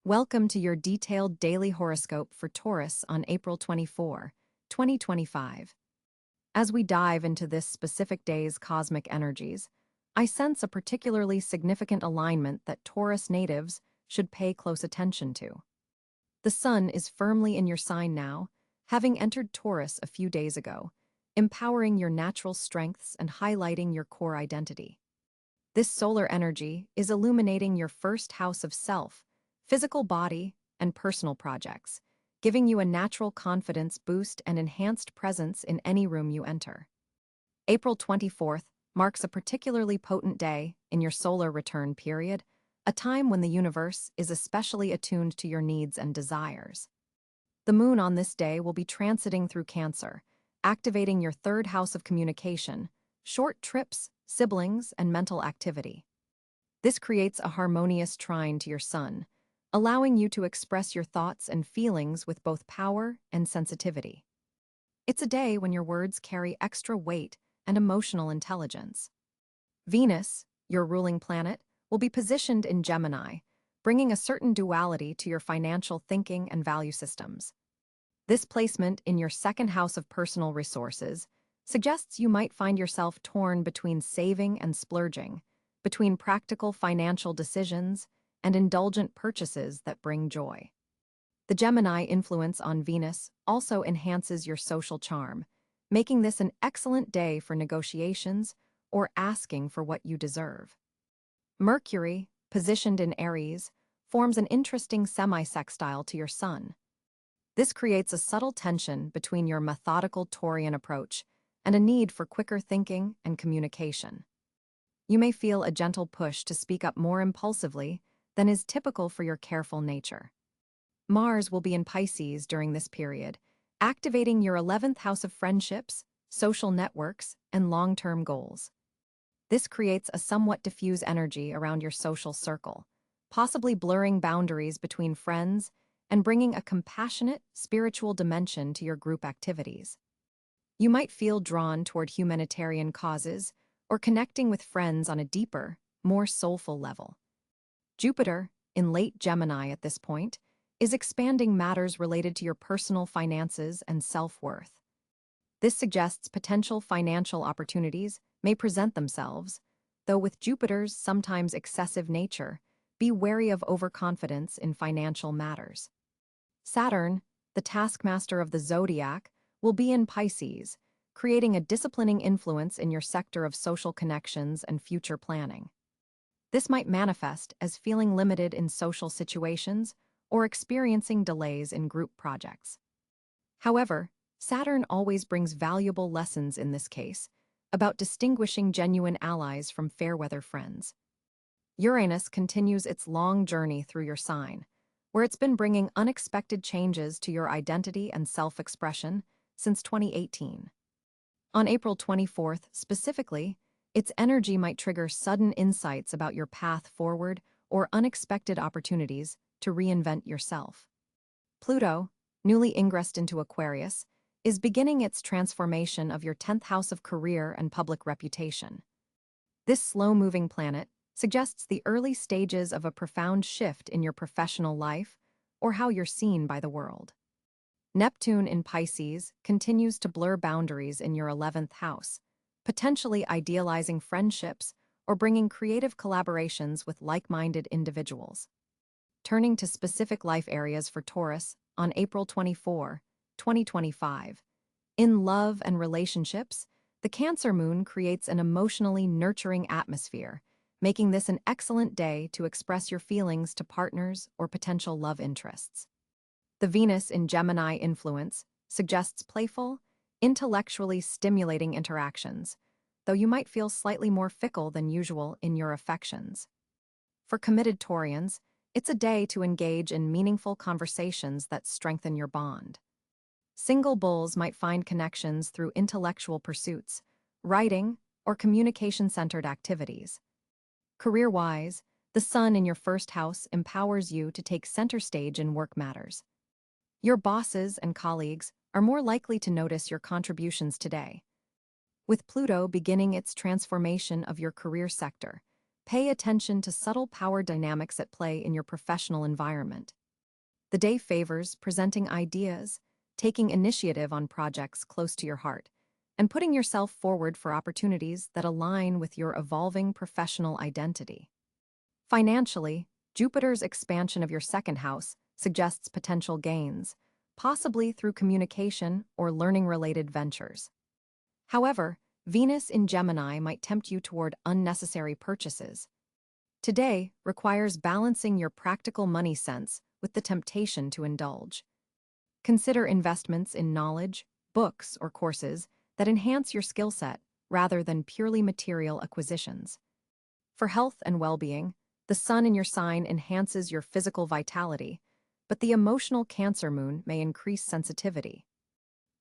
Welcome to your detailed daily horoscope for Taurus on April 24, 2025. As we dive into this specific day's cosmic energies, I sense a particularly significant alignment that Taurus natives should pay close attention to. The sun is firmly in your sign now, having entered Taurus a few days ago, empowering your natural strengths and highlighting your core identity. This solar energy is illuminating your first house of self, physical body, and personal projects, giving you a natural confidence boost and enhanced presence in any room you enter. April 24th marks a particularly potent day in your solar return period, a time when the universe is especially attuned to your needs and desires. The moon on this day will be transiting through Cáncer, activating your third house of communication, short trips, siblings, and mental activity. This creates a harmonious trine to your sun, allowing you to express your thoughts and feelings with both power and sensitivity. It's a day when your words carry extra weight and emotional intelligence. Venus, your ruling planet, will be positioned in Gemini, bringing a certain duality to your financial thinking and value systems. This placement in your second house of personal resources suggests you might find yourself torn between saving and splurging, between practical financial decisions and indulgent purchases that bring joy. The Gemini influence on Venus also enhances your social charm, making this an excellent day for negotiations or asking for what you deserve. Mercury, positioned in Aries, forms an interesting semi-sextile to your sun. This creates a subtle tension between your methodical Taurian approach and a need for quicker thinking and communication. You may feel a gentle push to speak up more impulsively than is typical for your careful nature. Mars will be in Pisces during this period, activating your 11th house of friendships, social networks, and long-term goals. This creates a somewhat diffuse energy around your social circle, possibly blurring boundaries between friends and bringing a compassionate, spiritual dimension to your group activities. You might feel drawn toward humanitarian causes or connecting with friends on a deeper, more soulful level. Jupiter, in late Gemini at this point, is expanding matters related to your personal finances and self-worth. This suggests potential financial opportunities may present themselves, though with Jupiter's sometimes excessive nature, be wary of overconfidence in financial matters. Saturn, the taskmaster of the zodiac, will be in Pisces, creating a disciplining influence in your sector of social connections and future planning. This might manifest as feeling limited in social situations or experiencing delays in group projects. However, Saturn always brings valuable lessons in this case about distinguishing genuine allies from fair-weather friends. Uranus continues its long journey through your sign, where it's been bringing unexpected changes to your identity and self-expression since 2018. On April 24th, specifically, its energy might trigger sudden insights about your path forward or unexpected opportunities to reinvent yourself. Pluto, newly ingressed into Aquarius, is beginning its transformation of your 10th house of career and public reputation. This slow-moving planet suggests the early stages of a profound shift in your professional life or how you're seen by the world. Neptune in Pisces continues to blur boundaries in your 11th house, potentially idealizing friendships or bringing creative collaborations with like-minded individuals. Turning to specific life areas for Taurus on April 24, 2025. In love and relationships, the Cáncer moon creates an emotionally nurturing atmosphere, making this an excellent day to express your feelings to partners or potential love interests. The Venus in Gemini influence suggests playful, intellectually stimulating interactions, though you might feel slightly more fickle than usual in your affections. For committed Taurians, it's a day to engage in meaningful conversations that strengthen your bond. Single bulls might find connections through intellectual pursuits, writing, or communication-centered activities. Career-wise, the sun in your first house empowers you to take center stage in work matters. Your bosses and colleagues are more likely to notice your contributions today. With Pluto beginning its transformation of your career sector, Pay attention to subtle power dynamics at play in your professional environment. The day favors presenting ideas, taking initiative on projects close to your heart, and putting yourself forward for opportunities that align with your evolving professional identity. Financially, Jupiter's expansion of your second house suggests potential gains, possibly through communication or learning-related ventures. However, Venus in Gemini might tempt you toward unnecessary purchases. Today requires balancing your practical money sense with the temptation to indulge. Consider investments in knowledge, books, or courses that enhance your skill set rather than purely material acquisitions. For health and well-being, the sun in your sign enhances your physical vitality, but the emotional Cancer moon may increase sensitivity.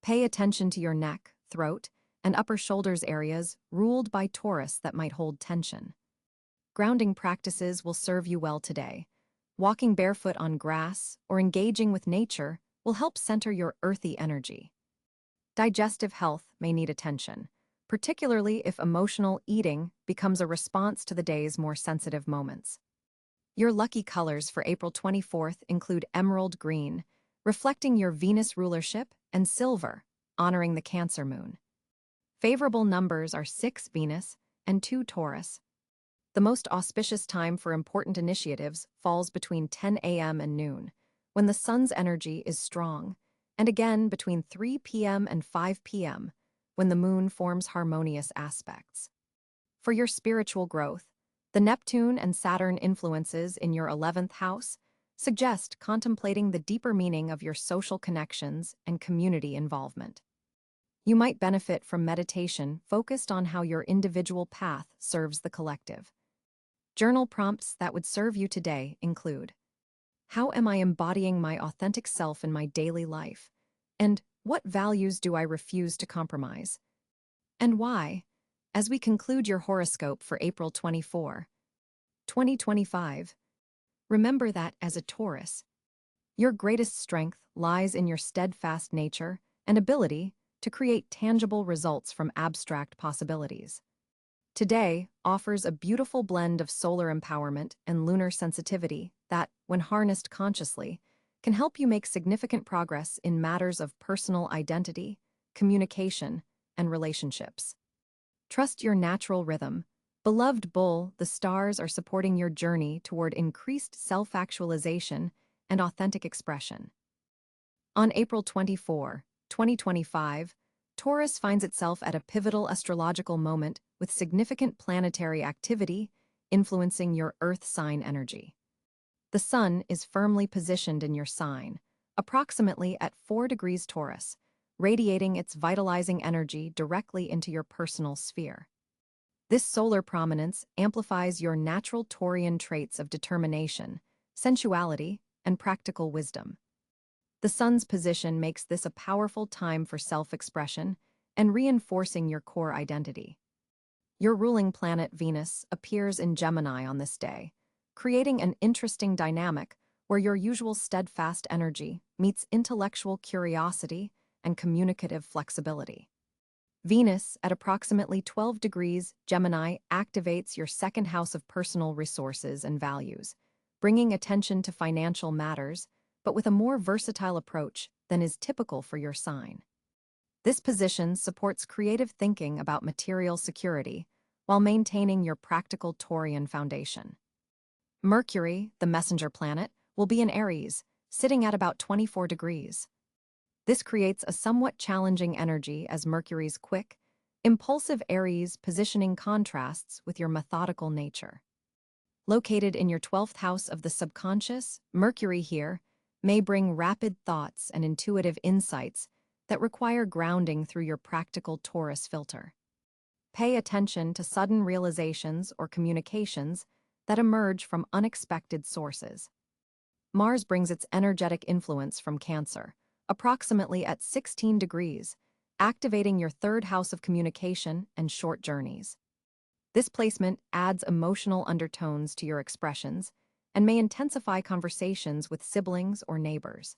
Pay attention to your neck, throat, and upper shoulders areas ruled by Taurus that might hold tension. Grounding practices will serve you well today. Walking barefoot on grass or engaging with nature will help center your earthy energy. Digestive health may need attention, particularly if emotional eating becomes a response to the day's more sensitive moments. Your lucky colors for April 24th include emerald green, reflecting your Venus rulership, and silver, honoring the Cancer moon. Favorable numbers are 6 Venus and 2 Taurus. The most auspicious time for important initiatives falls between 10 a.m. and noon, when the sun's energy is strong, and again between 3 p.m. and 5 p.m., when the moon forms harmonious aspects. For your spiritual growth, the Neptune and Saturn influences in your 11th house suggest contemplating the deeper meaning of your social connections and community involvement. You might benefit from meditation focused on how your individual path serves the collective. Journal prompts that would serve you today include: how am I embodying my authentic self in my daily life? And what values do I refuse to compromise? And why? As we conclude your horoscope for April 24, 2025, remember that as a Taurus, your greatest strength lies in your steadfast nature and ability to create tangible results from abstract possibilities. Today offers a beautiful blend of solar empowerment and lunar sensitivity that, when harnessed consciously, can help you make significant progress in matters of personal identity, communication, and relationships. Trust your natural rhythm. Beloved Bull, the stars are supporting your journey toward increased self-actualization and authentic expression. On April 24, 2025, Taurus finds itself at a pivotal astrological moment with significant planetary activity influencing your Earth sign energy. The sun is firmly positioned in your sign, approximately at 4 degrees Taurus, radiating its vitalizing energy directly into your personal sphere. This solar prominence amplifies your natural Taurian traits of determination, sensuality, and practical wisdom. The sun's position makes this a powerful time for self-expression and reinforcing your core identity. Your ruling planet Venus appears in Gemini on this day, creating an interesting dynamic where your usual steadfast energy meets intellectual curiosity and communicative flexibility. Venus, at approximately 12 degrees Gemini, activates your second house of personal resources and values, bringing attention to financial matters, but with a more versatile approach than is typical for your sign. This position supports creative thinking about material security while maintaining your practical Taurian foundation. Mercury, the messenger planet, will be in Aries, sitting at about 24 degrees. This creates a somewhat challenging energy as Mercury's quick, impulsive Aries positioning contrasts with your methodical nature. Located in your 12th house of the subconscious, Mercury here may bring rapid thoughts and intuitive insights that require grounding through your practical Taurus filter. Pay attention to sudden realizations or communications that emerge from unexpected sources. Mars brings its energetic influence from Cáncer, approximately at 16 degrees, activating your third house of communication and short journeys. This placement adds emotional undertones to your expressions and may intensify conversations with siblings or neighbors.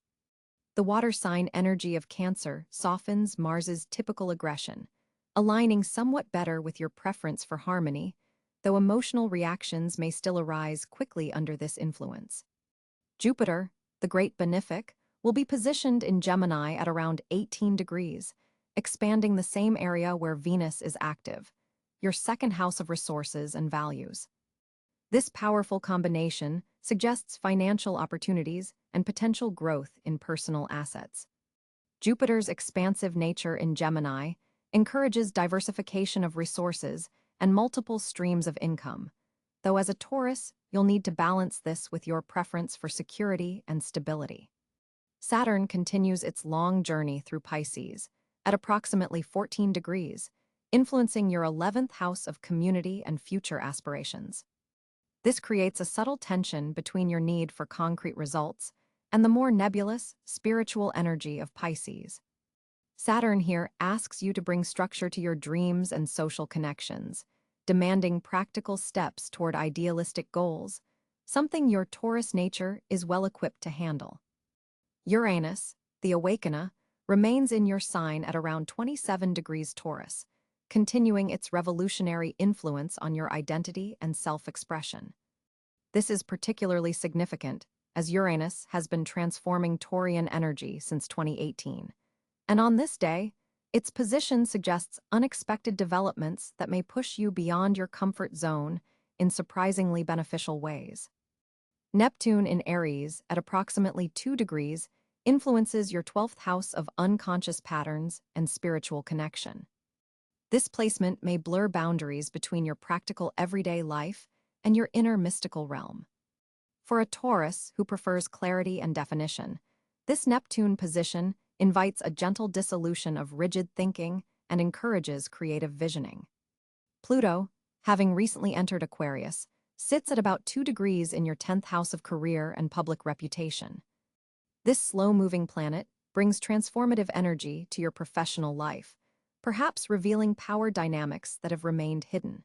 The water sign energy of Cáncer softens Mars's typical aggression, aligning somewhat better with your preference for harmony, though emotional reactions may still arise quickly under this influence. Jupiter, the great benefic, will be positioned in Gemini at around 18 degrees, expanding the same area where Venus is active, your second house of resources and values. This powerful combination suggests financial opportunities and potential growth in personal assets. Jupiter's expansive nature in Gemini encourages diversification of resources and multiple streams of income, though as a Taurus, you'll need to balance this with your preference for security and stability. Saturn continues its long journey through Pisces at approximately 14 degrees, influencing your 11th house of community and future aspirations. This creates a subtle tension between your need for concrete results and the more nebulous, spiritual energy of Pisces. Saturn here asks you to bring structure to your dreams and social connections, demanding practical steps toward idealistic goals, something your Taurus nature is well equipped to handle. Uranus, the awakener, remains in your sign at around 27 degrees Taurus, continuing its revolutionary influence on your identity and self-expression. This is particularly significant as Uranus has been transforming Taurian energy since 2018. And on this day, its position suggests unexpected developments that may push you beyond your comfort zone in surprisingly beneficial ways. Neptune in Aries at approximately 2 degrees influences your 12th house of unconscious patterns and spiritual connection. This placement may blur boundaries between your practical everyday life and your inner mystical realm. For a Taurus who prefers clarity and definition, this Neptune position invites a gentle dissolution of rigid thinking and encourages creative visioning. Pluto, having recently entered Aquarius, sits at about 2 degrees in your 10th house of career and public reputation. This slow-moving planet brings transformative energy to your professional life, perhaps revealing power dynamics that have remained hidden.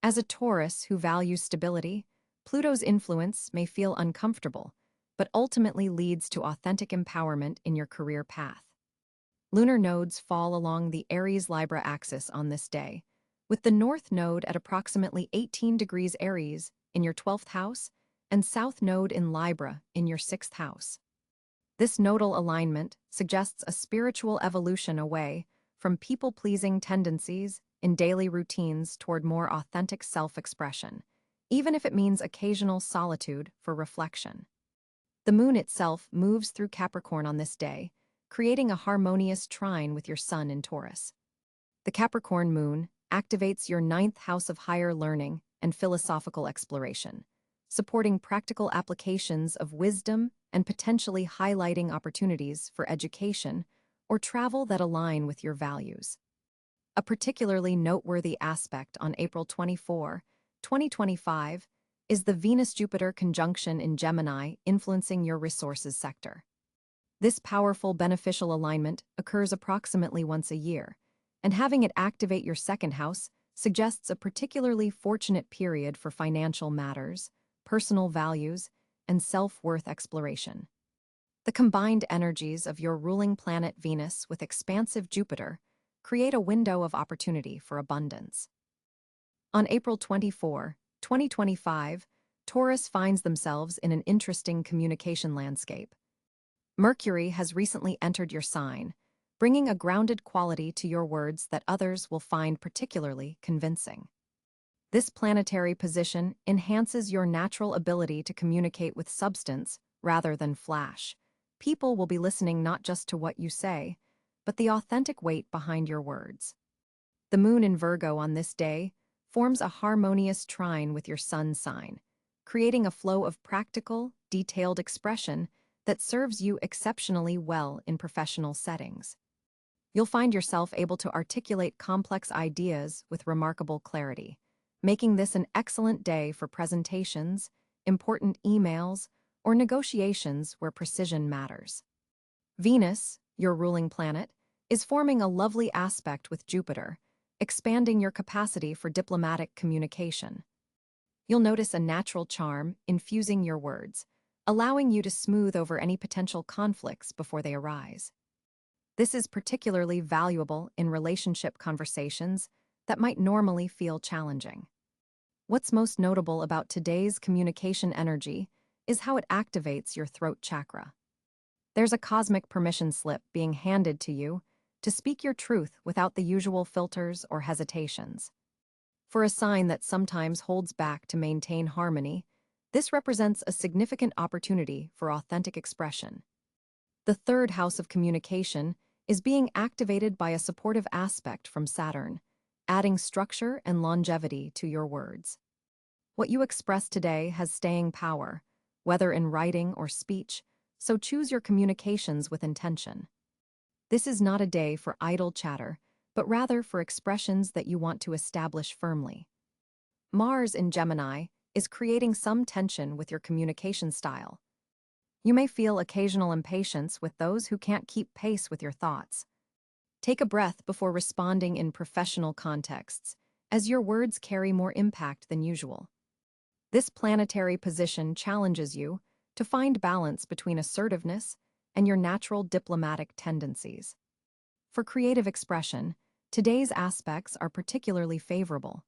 As a Taurus who values stability, Pluto's influence may feel uncomfortable, but ultimately leads to authentic empowerment in your career path. Lunar nodes fall along the Aries-Libra axis on this day, with the North Node at approximately 18 degrees Aries in your 12th house and South Node in Libra in your 6th house. This nodal alignment suggests a spiritual evolution away from people-pleasing tendencies in daily routines toward more authentic self-expression, even if it means occasional solitude for reflection. The moon itself moves through Capricorn on this day, creating a harmonious trine with your sun in Taurus. The Capricorn moon activates your 9th house of higher learning and philosophical exploration, supporting practical applications of wisdom and potentially highlighting opportunities for education or travel that align with your values. A particularly noteworthy aspect on April 24, 2025, is the Venus-Jupiter conjunction in Gemini influencing your resources sector. This powerful beneficial alignment occurs approximately once a year, and having it activate your second house suggests a particularly fortunate period for financial matters, personal values, and self-worth exploration. The combined energies of your ruling planet Venus with expansive Jupiter create a window of opportunity for abundance. On April 24, 2025, Taurus finds themselves in an interesting communication landscape. Mercury has recently entered your sign, bringing a grounded quality to your words that others will find particularly convincing. This planetary position enhances your natural ability to communicate with substance rather than flash. People will be listening not just to what you say, but the authentic weight behind your words. The moon in Virgo on this day forms a harmonious trine with your sun sign, creating a flow of practical, detailed expression that serves you exceptionally well in professional settings. You'll find yourself able to articulate complex ideas with remarkable clarity, making this an excellent day for presentations, important emails, or negotiations where precision matters. Venus, your ruling planet, is forming a lovely aspect with Jupiter, expanding your capacity for diplomatic communication. You'll notice a natural charm infusing your words, allowing you to smooth over any potential conflicts before they arise. This is particularly valuable in relationship conversations that might normally feel challenging. What's most notable about today's communication energy is how it activates your throat chakra. There's a cosmic permission slip being handed to you to speak your truth without the usual filters or hesitations. For a sign that sometimes holds back to maintain harmony, this represents a significant opportunity for authentic expression. The third house of communication is being activated by a supportive aspect from Saturn, adding structure and longevity to your words. What you express today has staying power, whether in writing or speech, so choose your communications with intention. This is not a day for idle chatter, but rather for expressions that you want to establish firmly. Mars in Gemini is creating some tension with your communication style. You may feel occasional impatience with those who can't keep pace with your thoughts. Take a breath before responding in professional contexts, as your words carry more impact than usual. This planetary position challenges you to find balance between assertiveness and your natural diplomatic tendencies. For creative expression, today's aspects are particularly favorable.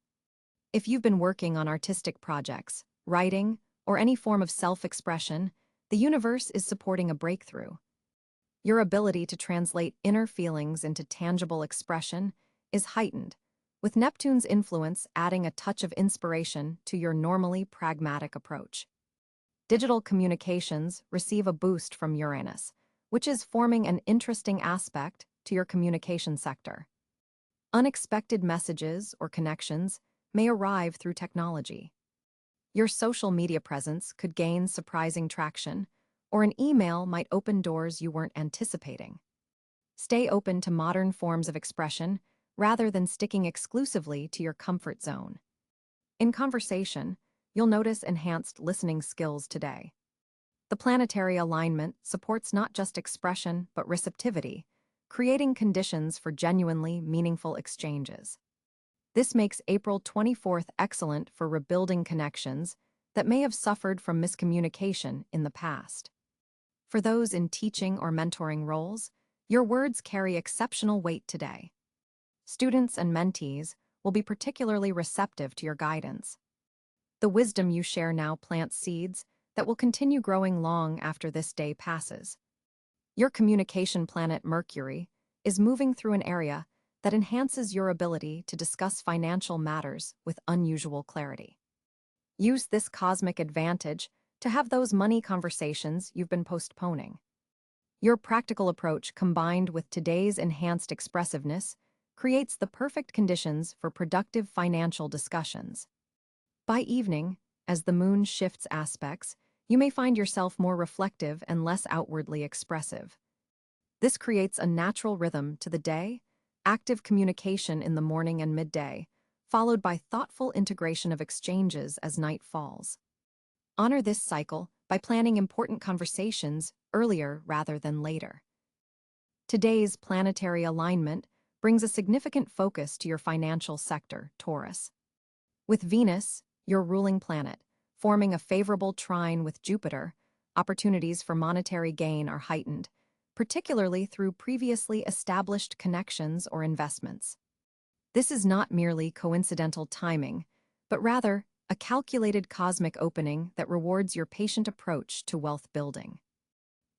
If you've been working on artistic projects, writing, or any form of self-expression, the universe is supporting a breakthrough. Your ability to translate inner feelings into tangible expression is heightened, with Neptune's influence adding a touch of inspiration to your normally pragmatic approach. Digital communications receive a boost from Uranus, which is forming an interesting aspect to your communication sector. Unexpected messages or connections may arrive through technology. Your social media presence could gain surprising traction, or an email might open doors you weren't anticipating. Stay open to modern forms of expression rather than sticking exclusively to your comfort zone. In conversation, you'll notice enhanced listening skills today. The planetary alignment supports not just expression but receptivity, creating conditions for genuinely meaningful exchanges. This makes April 24th excellent for rebuilding connections that may have suffered from miscommunication in the past. For those in teaching or mentoring roles, your words carry exceptional weight today. Students and mentees will be particularly receptive to your guidance. The wisdom you share now plants seeds that will continue growing long after this day passes. Your communication planet Mercury is moving through an area that enhances your ability to discuss financial matters with unusual clarity. Use this cosmic advantage to have those money conversations you've been postponing. Your practical approach combined with today's enhanced expressiveness creates the perfect conditions for productive financial discussions. By evening, as the moon shifts aspects, you may find yourself more reflective and less outwardly expressive. This creates a natural rhythm to the day, active communication in the morning and midday, followed by thoughtful integration of exchanges as night falls. Honor this cycle by planning important conversations earlier rather than later. Today's planetary alignment brings a significant focus to your financial sector, Taurus. With Venus, your ruling planet, forming a favorable trine with Jupiter, opportunities for monetary gain are heightened, particularly through previously established connections or investments. This is not merely coincidental timing, but rather a calculated cosmic opening that rewards your patient approach to wealth building.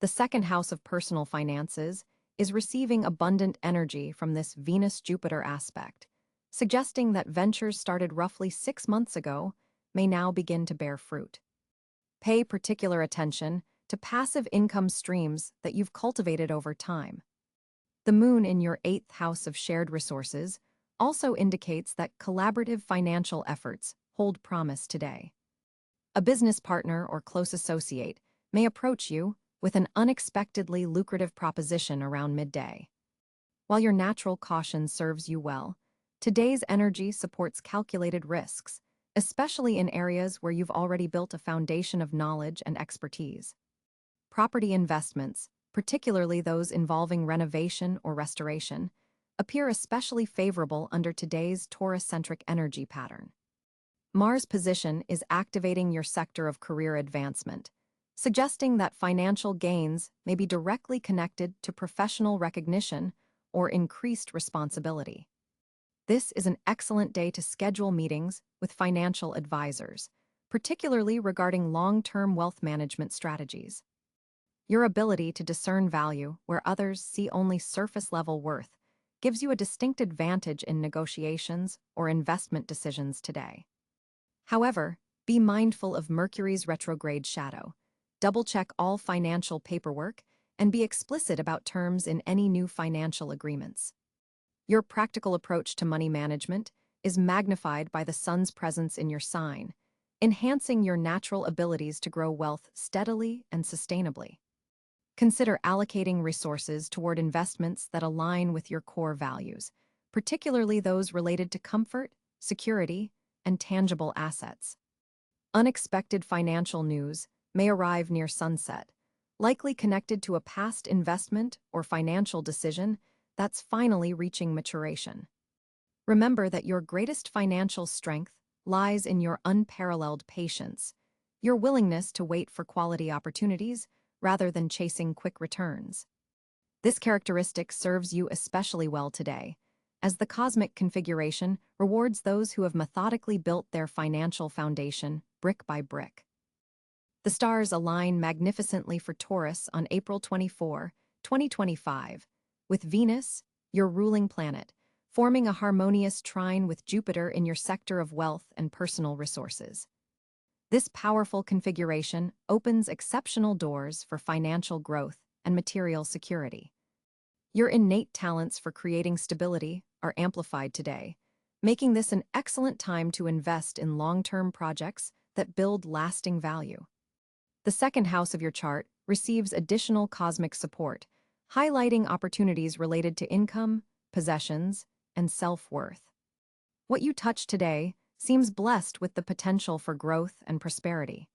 The second house of personal finances is receiving abundant energy from this Venus-Jupiter aspect, suggesting that ventures started roughly 6 months ago may now begin to bear fruit. Pay particular attention to passive income streams that you've cultivated over time. The moon in your 8th house of shared resources also indicates that collaborative financial efforts hold promise today. A business partner or close associate may approach you with an unexpectedly lucrative proposition around midday. While your natural caution serves you well, today's energy supports calculated risks, especially in areas where you've already built a foundation of knowledge and expertise. Property investments, particularly those involving renovation or restoration, appear especially favorable under today's Taurus-centric energy pattern. Mars' position is activating your sector of career advancement, suggesting that financial gains may be directly connected to professional recognition or increased responsibility. This is an excellent day to schedule meetings with financial advisors, particularly regarding long-term wealth management strategies. Your ability to discern value where others see only surface-level worth gives you a distinct advantage in negotiations or investment decisions today. However, be mindful of Mercury's retrograde shadow. Double-check all financial paperwork and be explicit about terms in any new financial agreements. Your practical approach to money management is magnified by the sun's presence in your sign, enhancing your natural abilities to grow wealth steadily and sustainably. Consider allocating resources toward investments that align with your core values, particularly those related to comfort, security, and tangible assets. Unexpected financial news may arrive near sunset, likely connected to a past investment or financial decision that's finally reaching maturation. Remember that your greatest financial strength lies in your unparalleled patience, your willingness to wait for quality opportunities rather than chasing quick returns. This characteristic serves you especially well today, as the cosmic configuration rewards those who have methodically built their financial foundation brick by brick. The stars align magnificently for Taurus on April 24, 2025, with Venus, your ruling planet, forming a harmonious trine with Jupiter in your sector of wealth and personal resources. This powerful configuration opens exceptional doors for financial growth and material security. Your innate talents for creating stability are amplified today, making this an excellent time to invest in long-term projects that build lasting value. The second house of your chart receives additional cosmic support, highlighting opportunities related to income, possessions, and self-worth. What you touch today seems blessed with the potential for growth and prosperity.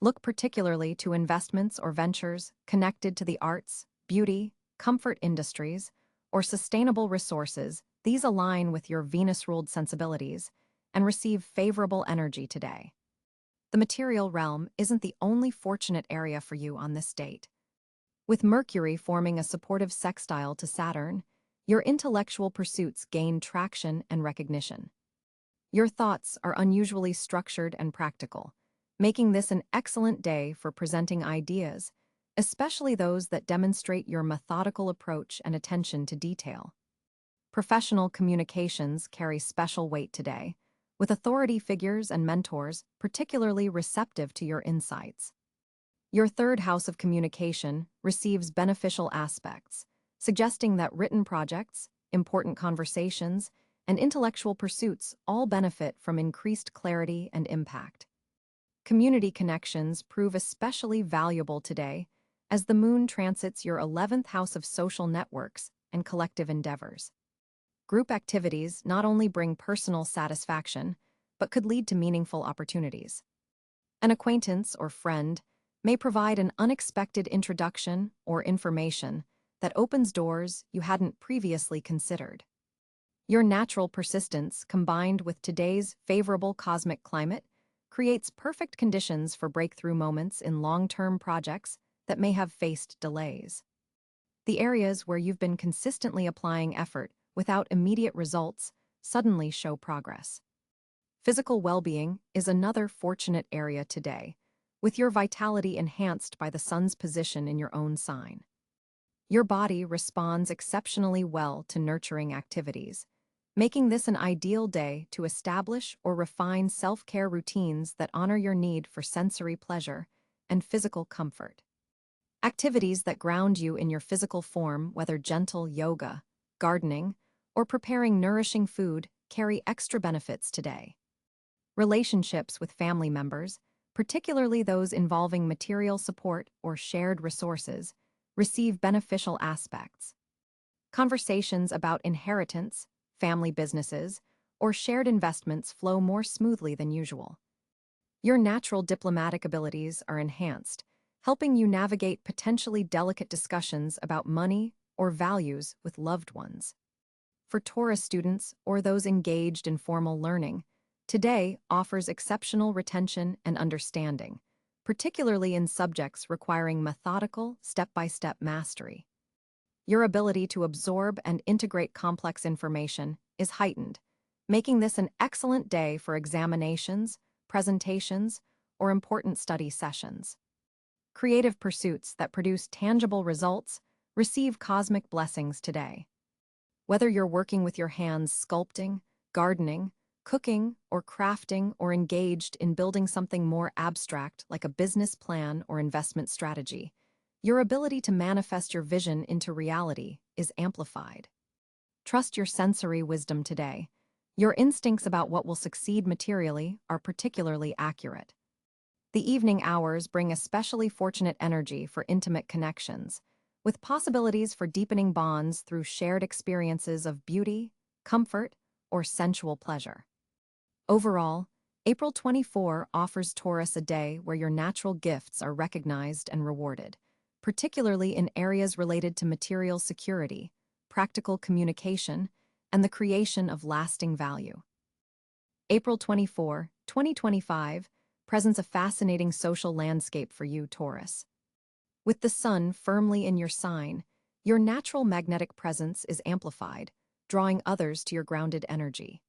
Look particularly to investments or ventures connected to the arts, beauty, comfort industries, or sustainable resources. These align with your Venus-ruled sensibilities and receive favorable energy today. The material realm isn't the only fortunate area for you on this date. With Mercury forming a supportive sextile to Saturn, your intellectual pursuits gain traction and recognition. Your thoughts are unusually structured and practical, making this an excellent day for presenting ideas, especially those that demonstrate your methodical approach and attention to detail. Professional communications carry special weight today, with authority figures and mentors particularly receptive to your insights. Your third house of communication receives beneficial aspects, suggesting that written projects, important conversations, and intellectual pursuits all benefit from increased clarity and impact. Community connections prove especially valuable today as the moon transits your 11th house of social networks and collective endeavors. Group activities not only bring personal satisfaction, but could lead to meaningful opportunities. An acquaintance or friend may provide an unexpected introduction or information that opens doors you hadn't previously considered. Your natural persistence, combined with today's favorable cosmic climate, creates perfect conditions for breakthrough moments in long-term projects that may have faced delays. The areas where you've been consistently applying effort without immediate results suddenly show progress. Physical well-being is another fortunate area today, with your vitality enhanced by the sun's position in your own sign. Your body responds exceptionally well to nurturing activities, making this an ideal day to establish or refine self-care routines that honor your need for sensory pleasure and physical comfort. Activities that ground you in your physical form, whether gentle yoga, gardening, or preparing nourishing food, carry extra benefits today. Relationships with family members, particularly those involving material support or shared resources, receive beneficial aspects. Conversations about inheritance, family businesses, or shared investments flow more smoothly than usual. Your natural diplomatic abilities are enhanced, helping you navigate potentially delicate discussions about money or values with loved ones. For Taurus students or those engaged in formal learning, today offers exceptional retention and understanding, particularly in subjects requiring methodical, step-by-step mastery. Your ability to absorb and integrate complex information is heightened, making this an excellent day for examinations, presentations, or important study sessions. Creative pursuits that produce tangible results receive cosmic blessings today. Whether you're working with your hands sculpting, gardening, cooking, or crafting, or engaged in building something more abstract like a business plan or investment strategy, your ability to manifest your vision into reality is amplified. Trust your sensory wisdom today. Your instincts about what will succeed materially are particularly accurate. The evening hours bring especially fortunate energy for intimate connections, with possibilities for deepening bonds through shared experiences of beauty, comfort, or sensual pleasure. Overall, April 24 offers Taurus a day where your natural gifts are recognized and rewarded, particularly in areas related to material security, practical communication, and the creation of lasting value. April 24, 2025, presents a fascinating social landscape for you, Taurus. With the sun firmly in your sign, your natural magnetic presence is amplified, drawing others to your grounded energy.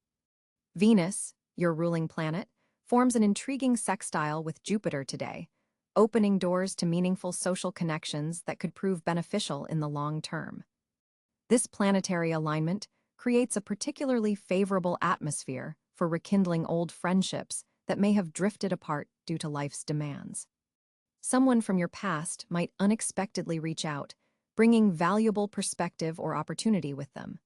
Venus, your ruling planet, forms an intriguing sextile with Jupiter today, opening doors to meaningful social connections that could prove beneficial in the long term. This planetary alignment creates a particularly favorable atmosphere for rekindling old friendships that may have drifted apart due to life's demands. Someone from your past might unexpectedly reach out, bringing valuable perspective or opportunity with them.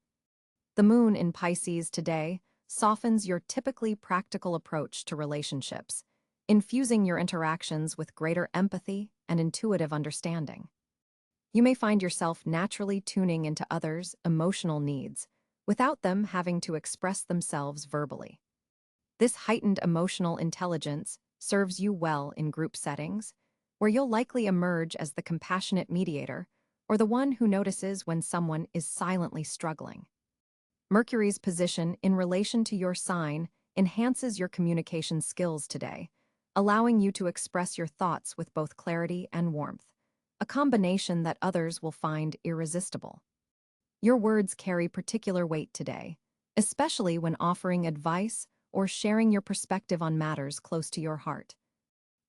The moon in Pisces today softens your typically practical approach to relationships, infusing your interactions with greater empathy and intuitive understanding. You may find yourself naturally tuning into others' emotional needs without them having to express themselves verbally. This heightened emotional intelligence serves you well in group settings, where you'll likely emerge as the compassionate mediator or the one who notices when someone is silently struggling. Mercury's position in relation to your sign enhances your communication skills today, allowing you to express your thoughts with both clarity and warmth, a combination that others will find irresistible. Your words carry particular weight today, especially when offering advice or sharing your perspective on matters close to your heart.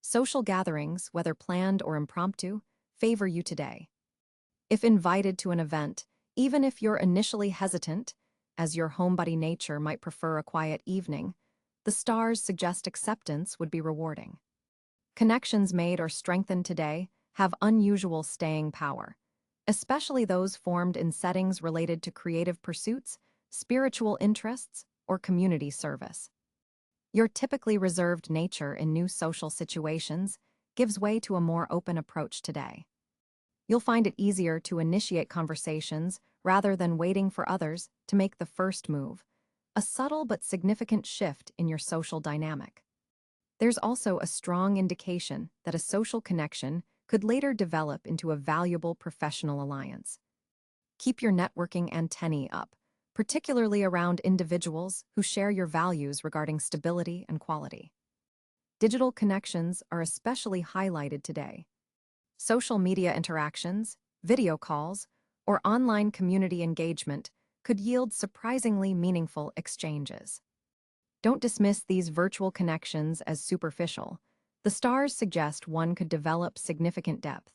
Social gatherings, whether planned or impromptu, favor you today. If invited to an event, even if you're initially hesitant, as your homebody nature might prefer a quiet evening, the stars suggest acceptance would be rewarding. Connections made or strengthened today have unusual staying power, especially those formed in settings related to creative pursuits, spiritual interests, or community service. Your typically reserved nature in new social situations gives way to a more open approach today. You'll find it easier to initiate conversations rather than waiting for others to make the first move, a subtle but significant shift in your social dynamic. There's also a strong indication that a social connection could later develop into a valuable professional alliance. Keep your networking antennae up, particularly around individuals who share your values regarding stability and quality. Digital connections are especially highlighted today. Social media interactions, video calls, or online community engagement could yield surprisingly meaningful exchanges. Don't dismiss these virtual connections as superficial. The stars suggest one could develop significant depth.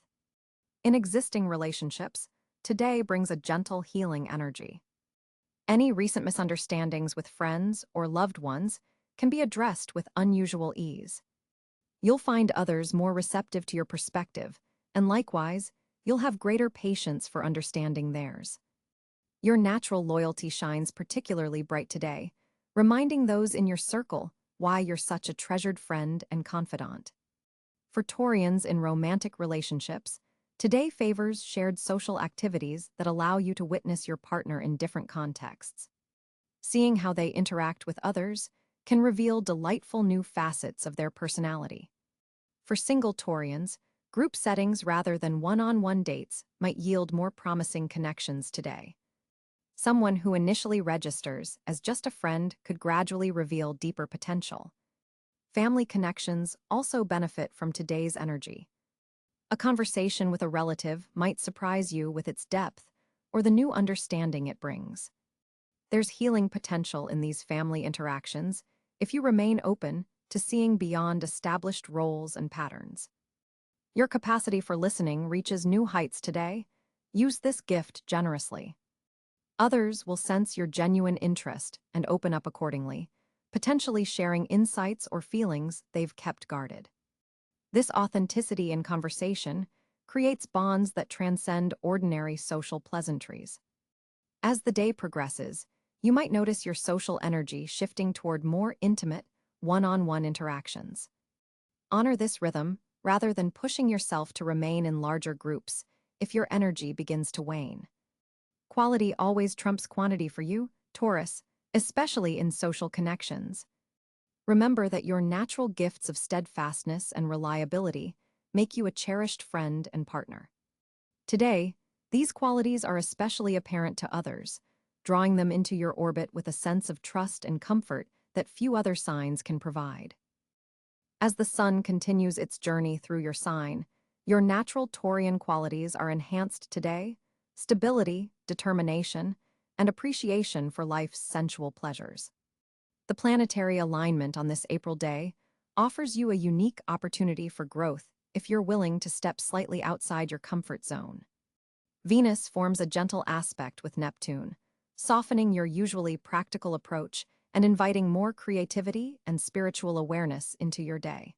In existing relationships, today brings a gentle healing energy. Any recent misunderstandings with friends or loved ones can be addressed with unusual ease. You'll find others more receptive to your perspective, and likewise, you'll have greater patience for understanding theirs. Your natural loyalty shines particularly bright today, reminding those in your circle why you're such a treasured friend and confidant. For Taurians in romantic relationships, today favors shared social activities that allow you to witness your partner in different contexts. Seeing how they interact with others can reveal delightful new facets of their personality. For single Taurians, group settings rather than one-on-one dates might yield more promising connections today. Someone who initially registers as just a friend could gradually reveal deeper potential. Family connections also benefit from today's energy. A conversation with a relative might surprise you with its depth or the new understanding it brings. There's healing potential in these family interactions if you remain open to seeing beyond established roles and patterns. Your capacity for listening reaches new heights today. Use this gift generously. Others will sense your genuine interest and open up accordingly, potentially sharing insights or feelings they've kept guarded. This authenticity in conversation creates bonds that transcend ordinary social pleasantries. As the day progresses, you might notice your social energy shifting toward more intimate, one-on-one interactions. Honor this rhythm rather than pushing yourself to remain in larger groups if your energy begins to wane. Quality always trumps quantity for you, Taurus, especially in social connections. Remember that your natural gifts of steadfastness and reliability make you a cherished friend and partner. Today, these qualities are especially apparent to others, drawing them into your orbit with a sense of trust and comfort that few other signs can provide. As the sun continues its journey through your sign, your natural Taurian qualities are enhanced today: stability, determination, and appreciation for life's sensual pleasures. The planetary alignment on this April day offers you a unique opportunity for growth if you're willing to step slightly outside your comfort zone. Venus forms a gentle aspect with Neptune, softening your usually practical approach and inviting more creativity and spiritual awareness into your day.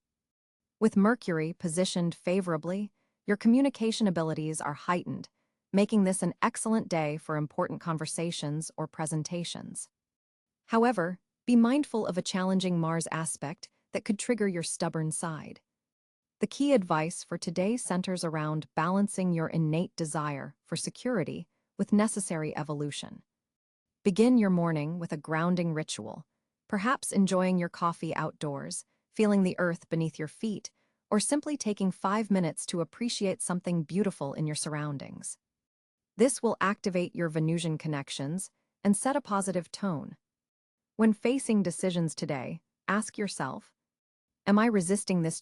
With Mercury positioned favorably, your communication abilities are heightened, making this an excellent day for important conversations or presentations. However, be mindful of a challenging Mars aspect that could trigger your stubborn side. The key advice for today centers around balancing your innate desire for security with necessary evolution. Begin your morning with a grounding ritual, perhaps enjoying your coffee outdoors, feeling the earth beneath your feet, or simply taking 5 minutes to appreciate something beautiful in your surroundings. This will activate your Venusian connections and set a positive tone. When facing decisions today, ask yourself, am I resisting this